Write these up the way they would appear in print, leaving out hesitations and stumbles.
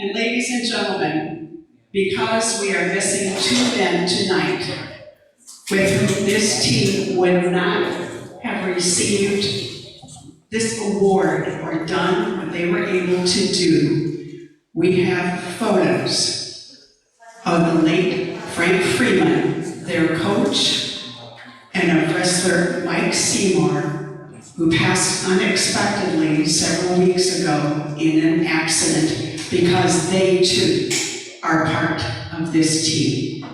And ladies and gentlemen, because we are missing two men tonight, with whom this team would not have received this award or done what they were able to do, we have photos of the late Franc Freeman, their coach, and of wrestler Mike Seymour, who passed unexpectedly several weeks ago in an accident, because they too are part of this team.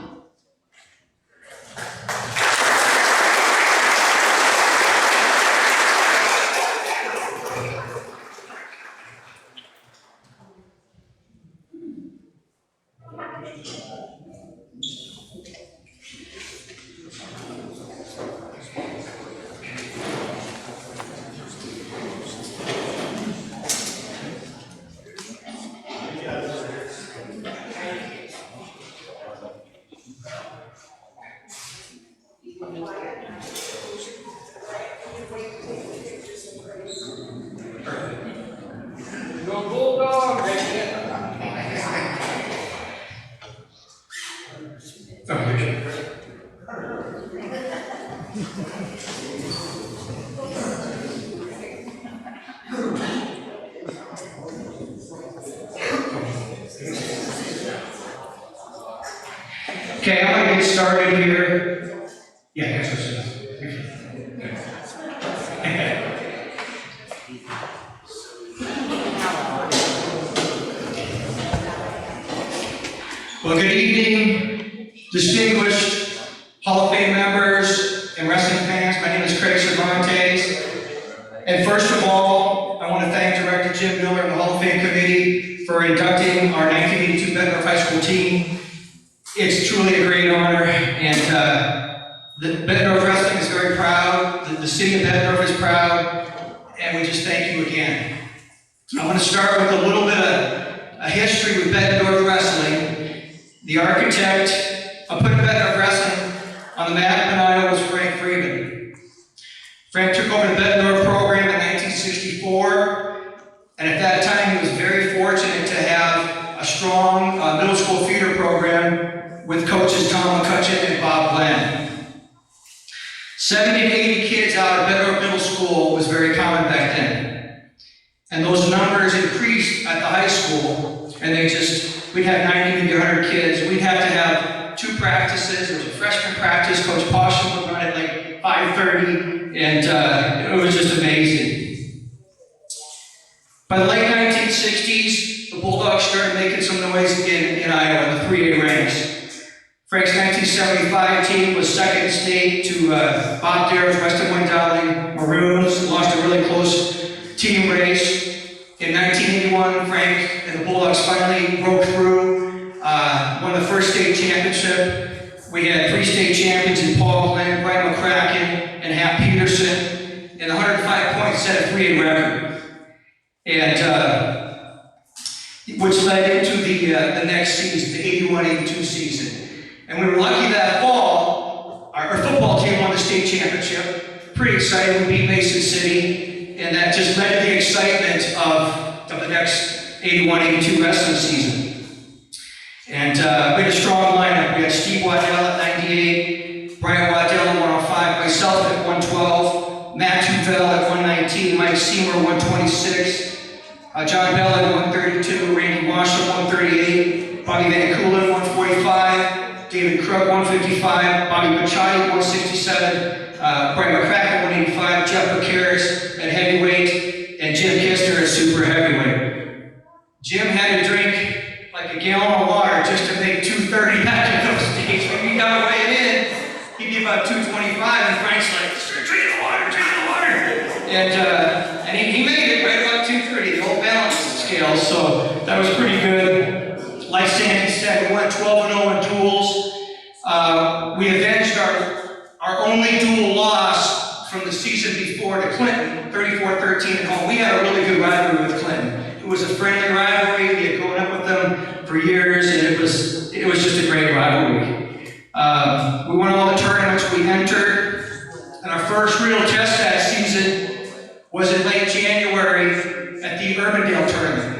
Go Bulldogs! Okay, I'm going to get started here. Yeah, that's what it is. Well, good evening, distinguished Hall of Fame members and wrestling fans. My name is Craig Cervantes. And first of all, I want to thank Director Jim Miller and the Hall of Fame Committee for inducting our 1982 Bettendorf High School team. It's truly a great honor, and the Bettendorf Wrestling is very proud, the city of Bettendorf is proud, and we just thank you again. I want to start with a little bit of a history with Bettendorf Wrestling. The architect of putting Bettendorf Wrestling on the map in Iowa was Franc Freeman. Frank took over the Bettendorf program in 1964, and at that time he was very fortunate to have a strong middle school feeder program with coaches Tom McCutcheon and Bob Glen. 70 to 80 kids out of Bettendorf Middle School was very common back then. And those numbers increased at the high school, and we'd have 90, maybe 100 kids. We'd have to have two practices. There was a freshman practice. Coach Paustian would run at like 5:30, and it was just amazing. By the late 1960s, the Bulldogs started making some noise in Iowa in the 3A ranks. Frank's 1975 team was second in state to Bob Darrow's Western Wyoming Maroons, lost a really close team race. In 1981, Frank and the Bulldogs finally broke through, won the first state championship. We had three state champions in Paul Glen, Brian McCracken, and Hap Peterson, and 105 points set a 3A record. And which led into the next season, the 81-82 season. And we were lucky that fall, our football team won the state championship. Pretty excited, we beat Mason City, and that just led to the excitement of the next 81-82 wrestling season. And we had a strong lineup. We had Steve Waddell at 98, Brian Waddell at 105, myself at 112, Matt Tuvell at 119, Mike Seymour 126, John Bell at 132, Randy Wash at 138, Bobby Van Coolen 145, David Krug 155, Bobby McCutcheon 167, Brian McCracken 185, Jeff Bucaris at heavyweight, and Jim Kister at super heavyweight. Jim had to drink like a gallon of water just to make 230 back in those days. When he got weighing in, he'd be about 225, and Frank's like, drink the water, drink the water. And he made it right about 230, the whole balance scale, so that was pretty good. Like Sandy said, we went 12-0 in duels. We avenged our only duel loss from the season before to Clinton, 34-13 at home. We had a really good rivalry with Clinton. It was a friendly rivalry. We had grown up with them for years, and it was just a great rivalry. We won all the tournaments we entered, and our first real test that season was in late January at the Urbandale tournament.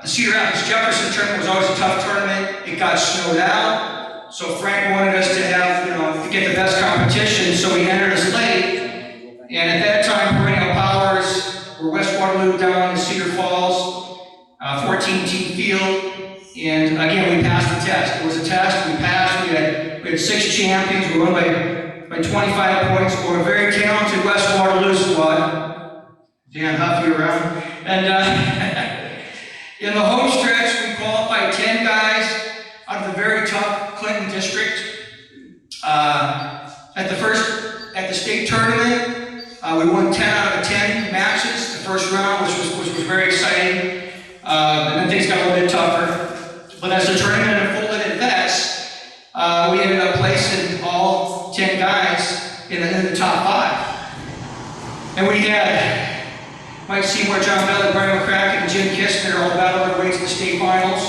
The Cedar Rapids Jefferson tournament was always a tough tournament. It got snowed out, so Frank wanted us to have, to get the best competition, so he entered us late. And at that time, perennial powers were West Waterloo down in Cedar Falls, 14-team field. And again, we passed the test. It was a test, we passed, we had 6 champions, we won by 25 points. We're a very talented West Waterloo squad. Dan Huffy around. And in the home stretch, we qualified 10 guys out of the very tough Clinton district. At the state tournament, we won 10 out of 10 matches the first round, which was very exciting. And then things got a little bit tougher. But as the tournament unfolded at Vets, we ended up placing all 10 guys in the top 5. And we had Mike Seymour, John Bell, Brian McCracken, and Jim Kistner all battled their way to the state finals.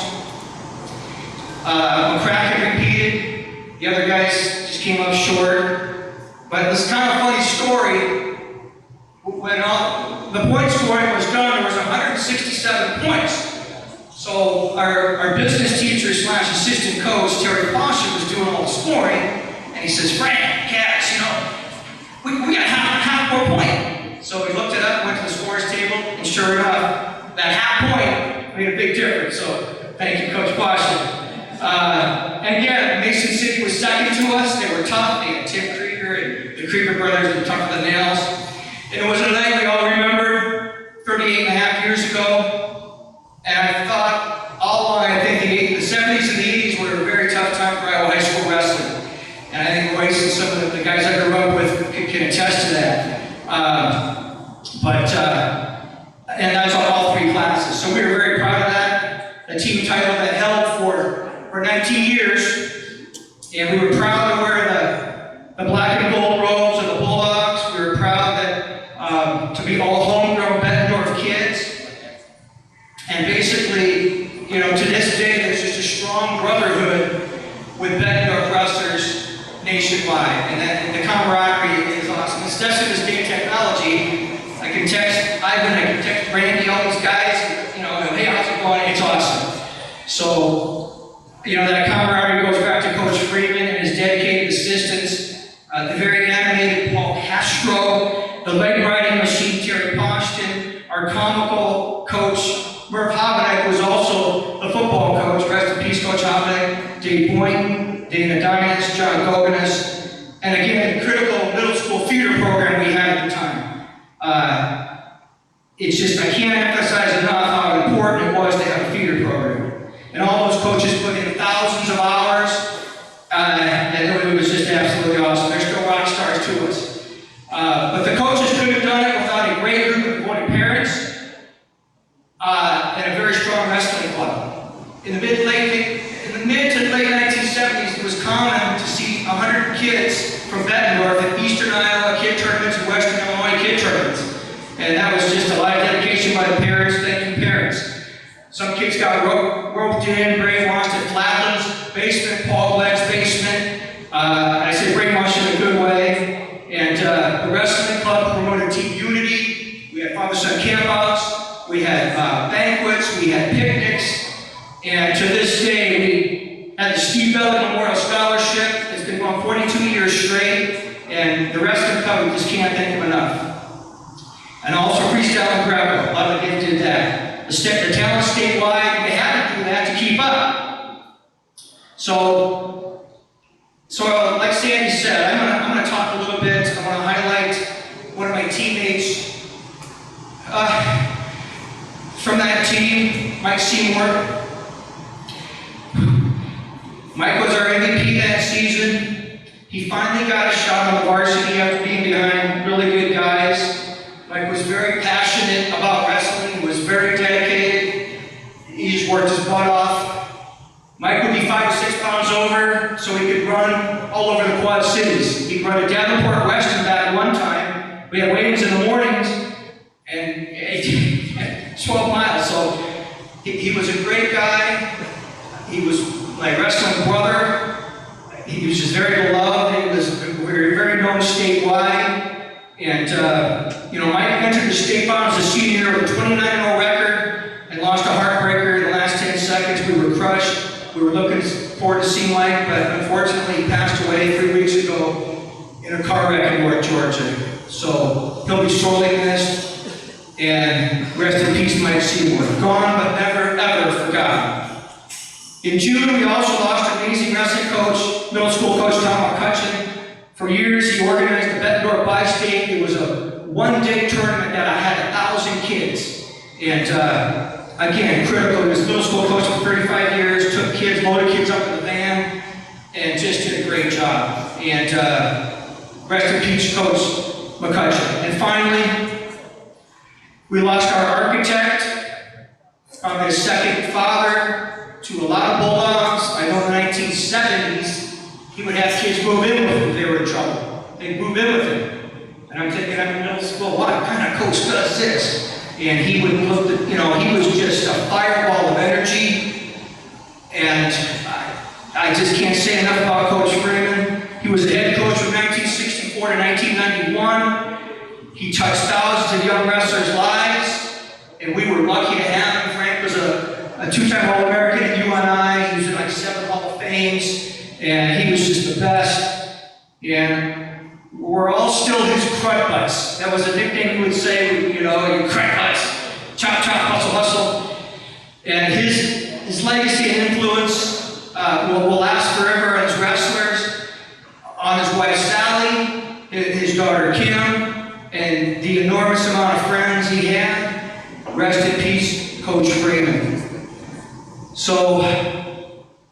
McCracken repeated. The other guys just came up short. But this kind of funny story, when the point scoring was done, there was 167 points. So our business teacher / assistant coach, Terry Paustian, was doing all the scoring, and he says, Frank, Cass, we got half more point. So we looked it up, went to the scores table, and sure enough, that half point made a big difference. So thank you, Coach Paustian. And again, Mason City was second to us. They were tough. They had Tim Krieger and the Krieger brothers were tough with the nails. And it was a night we all remember 38 and a half years ago. And I thought all along, I think the 70s and the 80s were a very tough time for Iowa High School wrestling. And I think Royce and some of the guys I grew up with can attest to that. And that's on all 3 classes. So we were very proud of that. A team title that held for 19 years. And we were proud to wear the black and gold robes of the Bulldogs. We were proud that to be all homegrown Bettendorf kids. And basically, to this day, there's just a strong brotherhood with Bettendorf wrestlers nationwide. And the camaraderie is awesome. Especially this day of technology. I can text Ivan, I can text Randy, all these guys, hey, how's it going? It's awesome. So, that camaraderie goes back to Coach Freeman and his dedicated assistants, the very animated Castro, the leg riding machine, Terry Paustian, our comical coach, Merv, who was also the football coach. Rest in peace, Coach Habenicht, Dave Boynton, Deines, John Goganis, and again, the critical middle school theater program we had at the time. It's just, I can't emphasize enough how important it was to have a theater program. And all those coaches put in thousands of hours, and it was just absolutely awesome. They're still rock stars to us. But the coaches couldn't have done it without a great group of devoted parents, and a very strong wrestling club. In the mid to late 1970s, it was common to see 100 kids from Bettendorf at Eastern Iowa kid tournaments and Western Illinois kid tournaments. And that was just a lot of dedication by the parents. Thank you, parents. Some kids got roped in, brainwashed at Flatland's basement, Paul Glen's basement. I say brainwashed in a good way. And the wrestling club promoted team unity. We had father-son campouts. We had banquets. We had picnics. And to this day, we had the Steve Bell Memorial Scholarship. It's been going 42 years straight. And the wrestling club, we just can't thank them enough. And also freestyle and grapple. A lot of the kids did that. The talent statewide, they had to do that to keep up. So like Sandy said, I'm gonna talk a little bit. I want to highlight one of my teammates from that team, Mike Seymour. Mike was our MVP that season. He finally got a shot on the varsity after being behind really good guys. Mike was very passionate about wrestling, was very dedicated. He just worked his butt off. Mike would be 5 to 6 pounds over, so he could run all over the Quad Cities. He'd run to Davenport West and back one time. We had weigh-ins in the mornings, and 12 miles. So he was a great guy. He was my wrestling brother. He was just very beloved. He was very known statewide. And, Mike entered the state finals the senior year with a 29-0 record and lost a heartbreaker in the seconds. We were crushed. We were looking forward to seeing Mike, but unfortunately he passed away 3 weeks ago in a car wreck in North Georgia. So he'll be sorely missed, and rest in peace, Mike Seymour. Gone, but never, ever forgotten. In June, we also lost an amazing wrestling coach, middle school coach Tom McCutcheon. For years, he organized the Bettendorf High School. It was a one-day tournament that I had 1,000 kids. And again, critical. He was a middle school coach for 35 years, took kids, loaded kids up in the van, and just did a great job. And rest in peace, Coach McCutcheon. And finally, we lost our architect, probably a second father to a lot of Bulldogs. I know in the 1970s, he would have kids move in with him if they were in trouble. They'd move in with him. And I'm thinking, I'm in middle school, what kind of coach does this? And he would look at, he was just a fireball of energy. And I just can't say enough about Coach Freeman. He was the head coach from 1964 to 1991. He touched thousands of young wrestlers' lives, and we were lucky to have him. Frank was a two-time All-American at UNI. He was in like 7 Hall of Fames. And he was just the best, and we're all still his crud butts. That was a nickname he would say, you crud butts, chop, chop, hustle, hustle. And his legacy and influence will last forever on his wrestlers, on his wife Sally, his daughter Kim, and the enormous amount of friends he had. Rest in peace, Coach Freeman. So,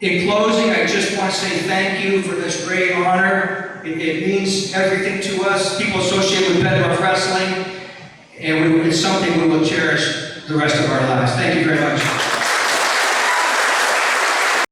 in closing, I just want to say thank you for this great honor. It means everything to us, people associated with Bettendorf Wrestling, and it's something we will cherish the rest of our lives. Thank you very much.